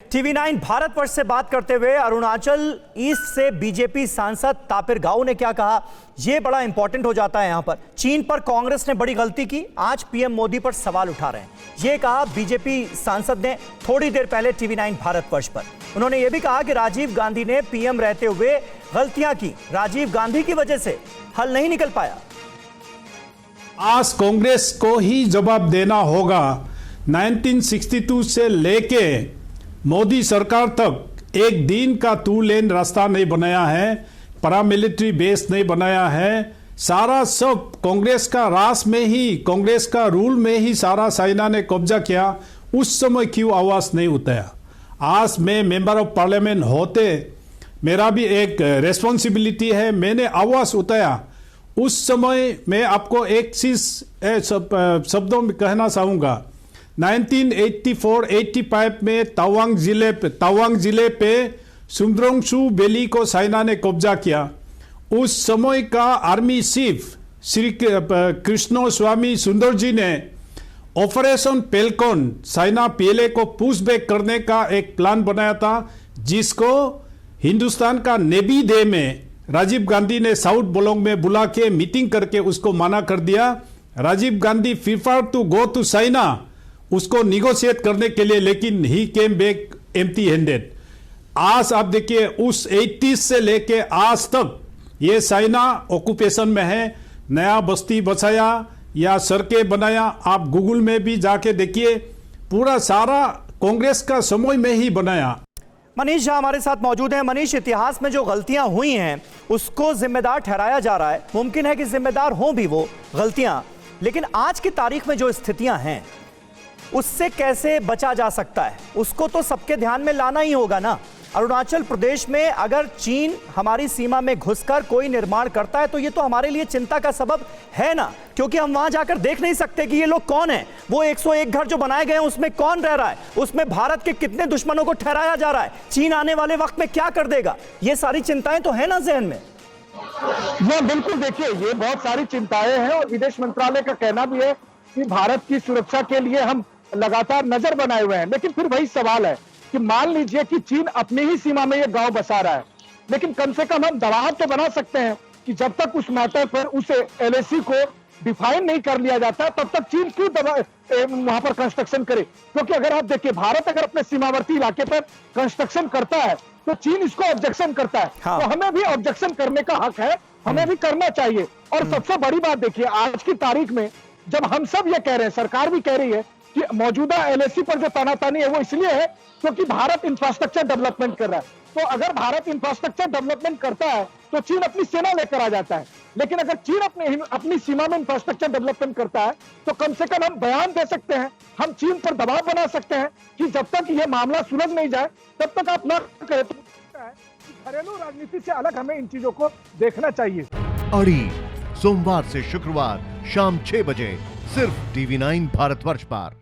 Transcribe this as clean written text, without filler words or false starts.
TV 9 Bharatvarsh से बात करते हुए अरुणाचल ईस्ट से बीजेपी सांसद तापिर गाव ने क्या कहा, यह बड़ा इंपॉर्टेंट हो जाता है। यहां पर चीन पर कांग्रेस ने बड़ी गलती की, आज पीएम मोदी पर सवाल उठा रहे हैं। यह कहा बीजेपी सांसद ने थोड़ी देर पहले टीवी 9 भारतवर्ष पर। उन्होंने यह भी कहा कि राजीव गांधी ने पीएम रहते हुए गलतियां की, राजीव गांधी की वजह से हल नहीं निकल पाया। आज कांग्रेस को ही जवाब देना होगा। 1962 से लेके मोदी सरकार तक एक दिन का 2 लेन रास्ता नहीं बनाया है, पैरामिलिट्री बेस नहीं बनाया है। सारा सब कांग्रेस का राज में ही, कांग्रेस का रूल में ही सारा चाइना ने कब्जा किया। उस समय क्यों आवाज नहीं उठाया? आज मैं मेंबर ऑफ पार्लियामेंट होते मेरा भी एक रेस्पॉन्सिबिलिटी है, मैंने आवाज उठाया। उस समय मैं आपको एक चीज शब्दों में कहना चाहूंगा। 1984-85 में तवांग जिले पे सुंदरंगसू वैली को चाइना ने कब्जा किया। उस समय का आर्मी चीफ श्री कृष्ण स्वामी सुंदर जी ने ऑपरेशन पेलकॉन चाइना पीएलए को पुश बैक करने का एक प्लान बनाया था, जिसको हिंदुस्तान का नेवी डे में राजीव गांधी ने साउथ बोलोंग में बुला के मीटिंग करके उसको मना कर दिया। Rajiv Gandhi prefer to go to China उसको निगोशिएट करने के लिए, लेकिन he came back empty handed. आज आप देखिए उस 80 से लेके आज तक ये चाइना ऑक्यूपेशन में है। नया बस्ती बसाया या सड़कें बनाया, आप गूगल में भी जाके देखिए, पूरा सारा कांग्रेस का समय में ही बनाया। मनीष झा हमारे साथ मौजूद हैं। मनीष, इतिहास में जो गलतियां हुई हैं उसको जिम्मेदार ठहराया जा रहा है। मुमकिन है कि जिम्मेदार हों भी वो गलतियां, लेकिन आज की तारीख में जो स्थितियां हैं उससे कैसे बचा जा सकता है, उसको तो सबके ध्यान में लाना ही होगा ना। अरुणाचल प्रदेश में अगर चीन हमारी सीमा में घुसकर कोई निर्माण करता है तो ये तो हमारे लिए चिंता का सबब है ना, क्योंकि हम वहां जाकर देख नहीं सकते कि ये लोग कौन हैं। वो 101 घर जो बनाए गए हैं उसमें कौन रह रहा है, उसमें भारत के कितने दुश्मनों को ठहराया जा रहा है, चीन आने वाले वक्त में क्या कर देगा, ये सारी चिंताएं तो है ना जहन में। ये बिल्कुल देखिए, ये बहुत सारी चिंताएं हैं और विदेश मंत्रालय का कहना भी है कि भारत की सुरक्षा के लिए हम लगातार नजर बनाए हुए हैं। लेकिन फिर वही सवाल है कि मान लीजिए कि चीन अपनी ही सीमा में ये गांव बसा रहा है, लेकिन कम से कम हम दबाव तो बना सकते हैं कि जब तक उस मैटर पर उस एलएसी को डिफाइन नहीं कर लिया जाता तब तक चीन क्यों वहां पर कंस्ट्रक्शन करे। क्योंकि अगर आप देखिए, भारत अगर अपने सीमावर्ती इलाके पर कंस्ट्रक्शन करता है तो चीन इसको ऑब्जेक्शन करता है। हाँ। तो हमें भी ऑब्जेक्शन करने का हक है, हमें भी करना चाहिए। और सबसे बड़ी बात देखिए, आज की तारीख में जब हम सब ये कह रहे हैं, सरकार भी कह रही है कि मौजूदा एलएसी पर जो तानातानी है वो इसलिए है क्योंकि भारत इंफ्रास्ट्रक्चर डेवलपमेंट कर रहा है। तो अगर भारत इंफ्रास्ट्रक्चर डेवलपमेंट करता है तो चीन अपनी सेना लेकर आ जाता है। लेकिन अगर चीन अपनी सीमा में इंफ्रास्ट्रक्चर डेवलपमेंट करता है तो कम से कम हम बयान दे सकते हैं, हम चीन पर दबाव बना सकते हैं कि जब तक ये मामला सुलझ नहीं जाए तब तक आप न करें। तो घरेलू राजनीति से अलग हमें इन चीजों को देखना चाहिए। अड़ी सोमवार से शुक्रवार शाम 6 बजे सिर्फ टीवी 9 भारतवर्ष पर।